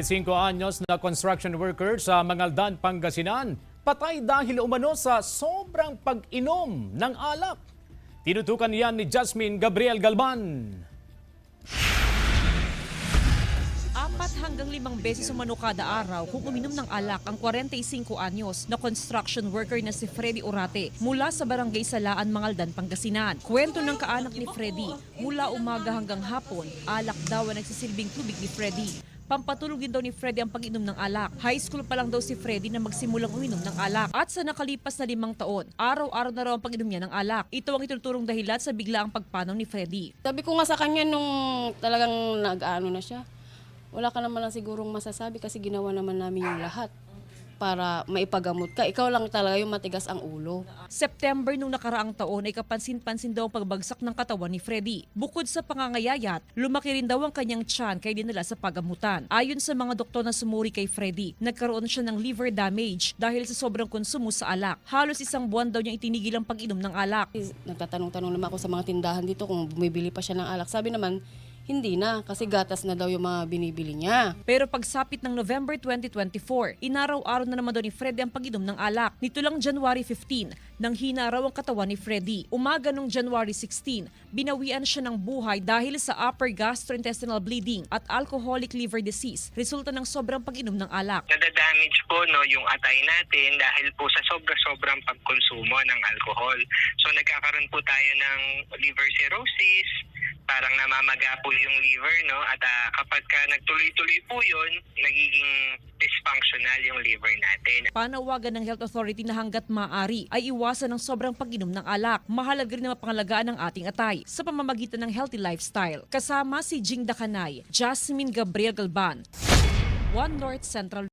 45 anyos na construction worker sa Mangaldan, Pangasinan, patay dahil umano sa sobrang pag-inom ng alak. Tinutukan yan ni Jasmine Gabriel Galban. 4 hanggang 5 beses umano kada araw kung uminom ng alak ang 45 anyos na construction worker na si Freddy Orate mula sa Barangay Salaan, Mangaldan, Pangasinan. Kwento ng kaanak ni Freddy, mula umaga hanggang hapon, alak daw ang nagsisilbing tubig ni Freddy. Pampatulog din daw ni Freddy ang pag-inom ng alak. High school pa lang daw si Freddy na magsimulang uminom ng alak. At sa nakalipas na 5 taon, araw-araw na raw ang pag-inom niya ng alak. Ito ang ituturong dahilan sa biglaang pagpanaw ni Freddy. Sabi ko nga sa kanya nung talagang nag-ano na siya, wala ka naman na sigurong masasabi kasi ginawa naman namin yung lahat para maipagamot ka. Ikaw lang talaga yung matigas ang ulo. September nung nakaraang taon ay kapansin-pansin daw ang pagbagsak ng katawan ni Freddy. Bukod sa pangangayayat, lumaki rin daw ang kanyang tiyan kaya dinala sa pagamutan. Ayon sa mga doktor na sumuri kay Freddy, nagkaroon siya ng liver damage dahil sa sobrang konsumo sa alak. Halos 1 buwan daw niyang itinigil ang pag-inom ng alak. Nagtatanong-tanong naman ako sa mga tindahan dito kung bumibili pa siya ng alak. Sabi naman, hindi na kasi gatas na daw yung mga binibili niya. Pero pagsapit ng November 2024, inaraw-araw na naman daw ni Freddy ang pag-inom ng alak. Nito lang January 15, nang hina raw ang katawan ni Freddy. Umaga nung January 16, binawian siya ng buhay dahil sa upper gastrointestinal bleeding at alcoholic liver disease, resulta ng sobrang pag-inom ng alak. Nadadamage po yung atay natin dahil po sa sobra-sobrang pagkonsumo ng alcohol. So nagkakaroon po tayo ng liver cirrhosis, parang namamaga po yung liver, at kapag ka nagtuloy-tuloy po yun, nagiging dysfunctional yung liver natin. Panawagan ng Health Authority na hanggat maaari ay iwasan ng sobrang pag-inom ng alak. Mahalaga rin na mapangalagaan ng ating atay sa pamamagitan ng healthy lifestyle. Kasama si Jing Dakanay, Jasmine Gabriel Galban, One North Central